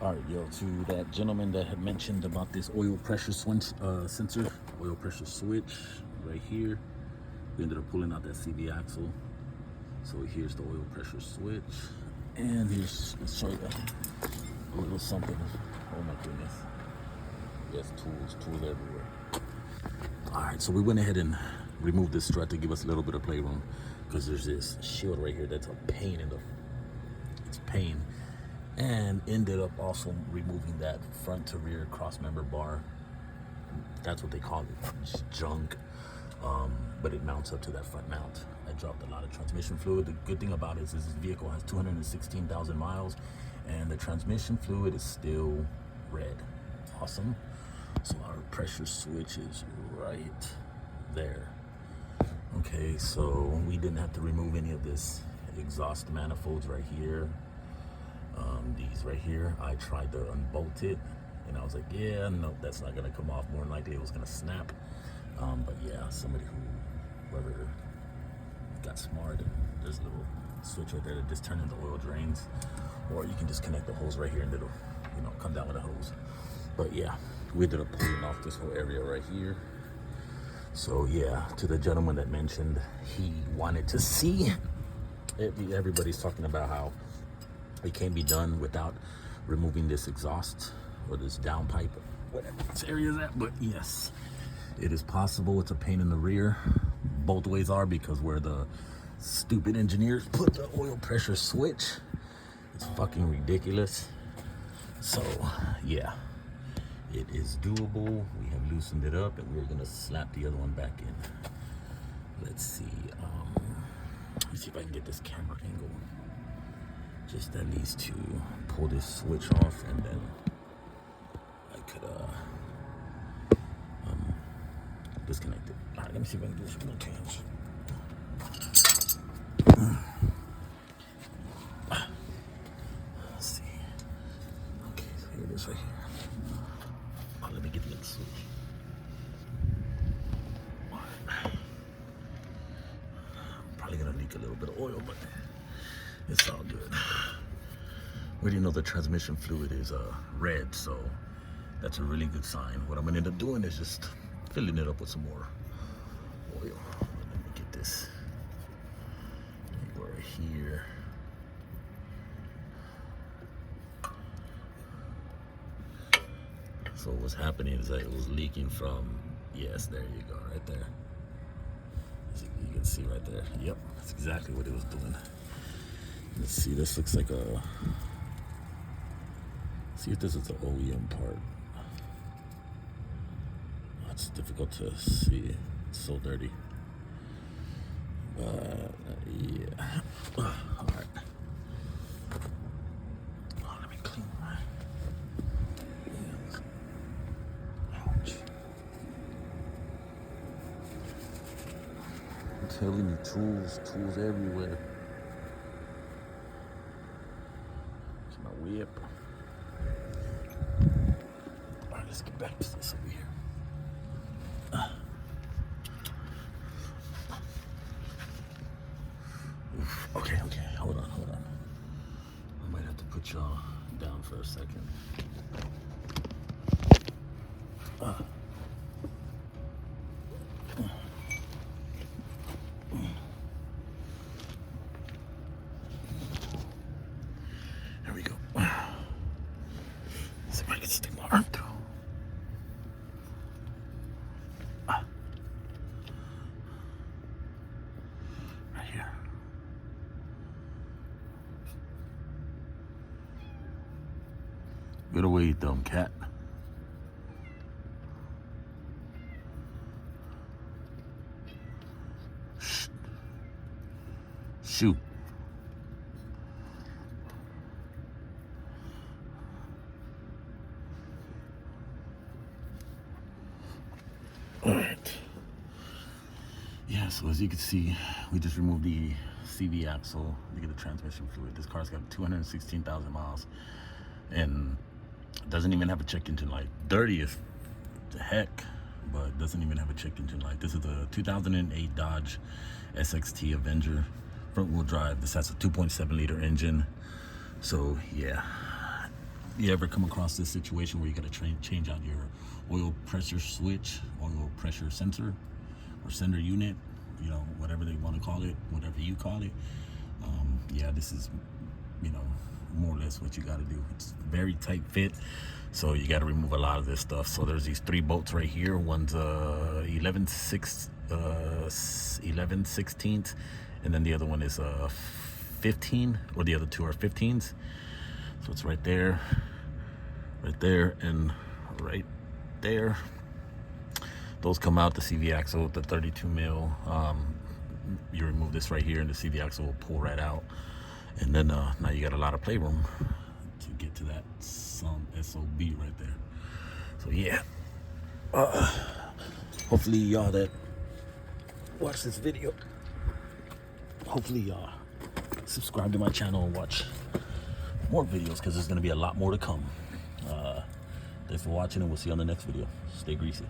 All right, yo, to that gentleman that had mentioned about this oil pressure sensor, oil pressure switch right here. We ended up pulling out that CV axle. So here's the oil pressure switch. And here's, let's show you a little something. Oh my goodness. Yes, tools everywhere. All right, so we went ahead and removed this strut to give us a little bit of playroom because there's this shield right here that's a pain it's pain. And ended up also removing that front to rear cross member bar. That's what they call it, it's junk. But it mounts up to that front mount. I dropped a lot of transmission fluid. The good thing about it is this vehicle has 216,000 miles and the transmission fluid is still red. Awesome. So our pressure switch is right there. Okay, so we didn't have to remove any of this exhaust manifolds right here. These right here, I tried to unbolt it and I was like, yeah, no, that's not gonna come off. More than likely it was gonna snap. But yeah, whoever got smart, and there's a little switch right there that just turn into oil drains, or you can just connect the hose right here and it'll, come down with a hose. But yeah, we ended up pulling off this whole area right here. So yeah, to the gentleman that mentioned he wanted to see, everybody's talking about how it can't be done without removing this exhaust or this downpipe, whatever this area is at. But yes, it is possible. It's a pain in the rear. Both ways are, because where the stupid engineers put the oil pressure switch, it's fucking ridiculous. So yeah, it is doable. We have loosened it up and we're gonna slap the other one back in. Let's see. Let me see if I can get this camera angle just at least to pull this switch off, and then I could disconnect it. All right, let me see if I can do this with my hands. Let's see. Okay, so here it is right here. Oh, let me get the other switch. All right. Probably gonna leak a little bit of oil, but it's all good. We already know the transmission fluid is red, so that's a really good sign. What I'm gonna end up doing is just filling it up with some more oil. Let me get this right here. So what's happening is that it was leaking from, yes, there you go, right there. As you can see right there. Yep, that's exactly what it was doing. Let's see, this looks like see if this is the OEM part. It's difficult to see, it's so dirty. But yeah, all right. Oh, let me clean my hands. Ouch. I'm telling you, tools everywhere. It's my whip. All right, let's get back to this over here. Okay, hold on. I might have to put y'all down for a second. There we go. See if I can stick my arm through. Right here. Get away, you dumb cat. Shoot. All right. Yeah, so as you can see, we just removed the CV axle. Look at the transmission fluid. This car's got 216,000 miles and doesn't even have a check engine light. Dirty as the heck, but doesn't even have a check engine light. This is a 2008 Dodge SXT Avenger front wheel drive. This has a 2.7 liter engine. So yeah, you ever come across this situation where you got to change out your oil pressure switch, oil pressure sensor, or sender unit, you know, whatever they want to call it, whatever you call it, yeah, this is, you know, more or less what you got to do. It's very tight fit, so you got to remove a lot of this stuff. So there's these 3 bolts right here. One's 11/16, and then the other one is 15, or the other 2 are 15s. So it's right there, and right there. Those come out. The CV axle with the 32 mil. You remove this right here, and the CV axle will pull right out. And then now you got a lot of playroom to get to that SOB right there. So yeah, hopefully y'all that watch this video, hopefully y'all subscribe to my channel and watch more videos, because there's going to be a lot more to come. Thanks for watching, and we'll see you on the next video. Stay greasy.